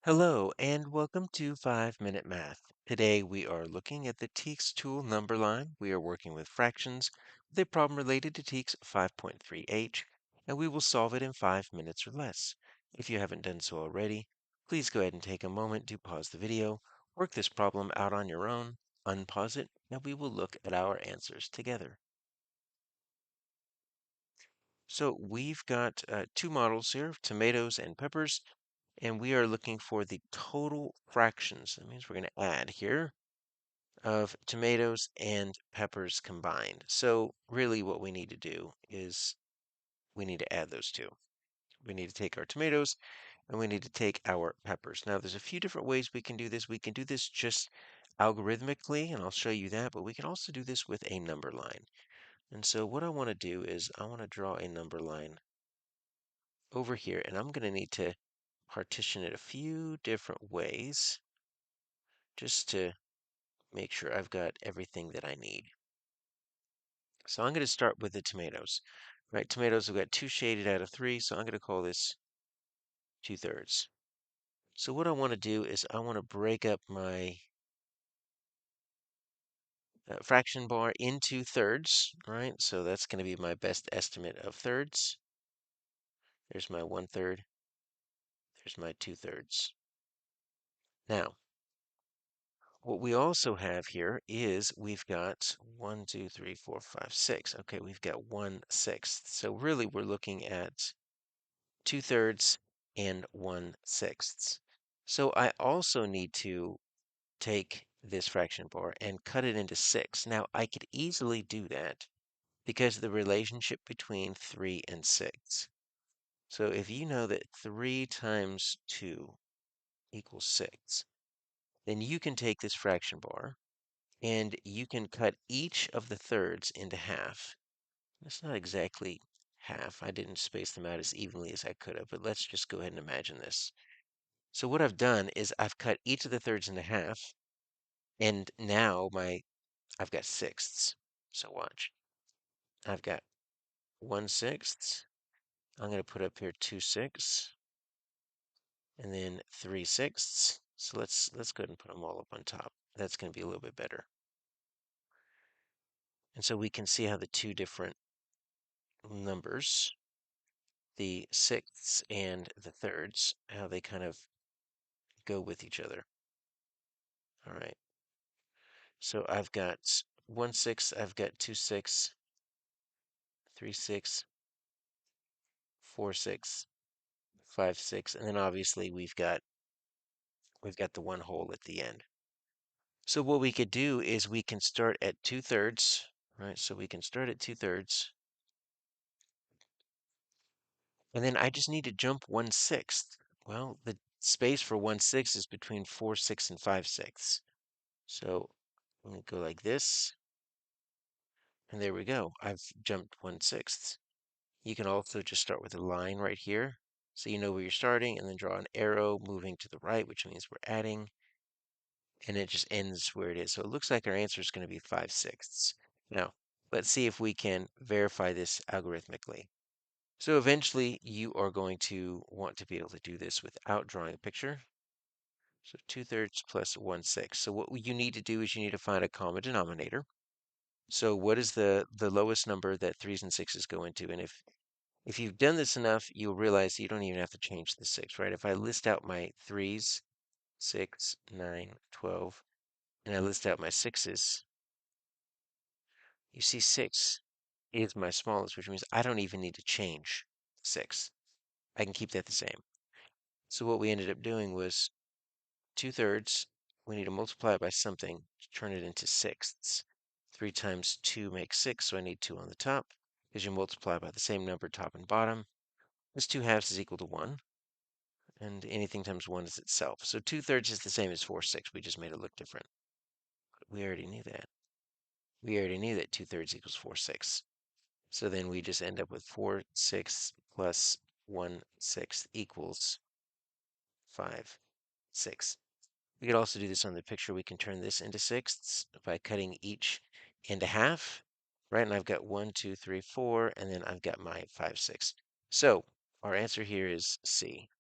Hello and welcome to 5 Minute Math. Today we are looking at the TEKS tool number line. We are working with fractions with a problem related to TEKS 5.3h, and we will solve it in 5 minutes or less. If you haven't done so already, please go ahead and take a moment to pause the video, work this problem out on your own, unpause it, and we will look at our answers together. So we've got two models here, tomatoes and peppers, and we are looking for the total fractions. That means we're going to add here of tomatoes and peppers combined. So really what we need to do is we need to add those two. We need to take our tomatoes and we need to take our peppers. Now there's a few different ways we can do this. We can do this just algorithmically, and I'll show you that, but we can also do this with a number line. And so what I want to do is I want to draw a number line over here, and I'm going to need to partition it a few different ways just to make sure I've got everything that I need. So I'm going to start with the tomatoes. Right, tomatoes, I've got two shaded out of three, so I'm going to call this 2/3. So what I want to do is I want to break up my fraction bar into thirds, right? So that's going to be my best estimate of thirds. There's my 1/3. There's my 2/3. Now, what we also have here is we've got 1, 2, 3, 4, 5, 6. Okay, we've got 1/6. So really we're looking at 2/3 and 1/6. So I also need to take this fraction bar and cut it into 6. Now I could easily do that because of the relationship between 3 and 6. So if you know that 3 times 2 equals 6, then you can take this fraction bar and you can cut each of the thirds into half. That's not exactly half. I didn't space them out as evenly as I could have, but let's just go ahead and imagine this. So what I've done is I've cut each of the thirds into half, and now I've got sixths. So watch. I've got 1/6. I'm going to put up here 2/6, and then 3/6. So let's go ahead and put them all up on top. That's going to be a little bit better. And so we can see how the two different numbers, the sixths and the thirds, how they kind of go with each other. All right. So I've got 1/6, I've got 2/6, 3/6, 4/6, 5/6, and then obviously we've got the one hole at the end. So what we could do is we can start at 2/3, right? So we can start at 2/3, and then I just need to jump 1/6. Well, the space for 1/6 is between 4/6 and 5/6. So I'm gonna go like this, and there we go. I've jumped 1/6. You can also just start with a line right here, so you know where you're starting, and then draw an arrow moving to the right, which means we're adding, and it just ends where it is. So it looks like our answer is going to be 5/6. Now, let's see if we can verify this algorithmically. So eventually you are going to want to be able to do this without drawing a picture. So 2/3 plus 1/6. So what you need to do is you need to find a common denominator. So what is the lowest number that threes and sixes go into? And if you've done this enough, you'll realize you don't even have to change the six, right? If I list out my threes, 6, 9, 12, and I list out my sixes, you see 6 is my smallest, which means I don't even need to change 6. I can keep that the same. So what we ended up doing was 2/3, we need to multiply it by something to turn it into sixths. 3 times 2 makes 6, so I need 2 on the top. Because you multiply by the same number top and bottom. This 2/2 is equal to 1, and anything times 1 is itself. So 2/3 is the same as 4/6. We just made it look different. We already knew that. We already knew that 2/3 equals 4/6. So then we just end up with 4/6 plus 1/6 equals 5/6. We could also do this on the picture. We can turn this into sixths by cutting each into half, right? And I've got 1, 2, 3, 4, and then I've got my 5/6. So our answer here is C.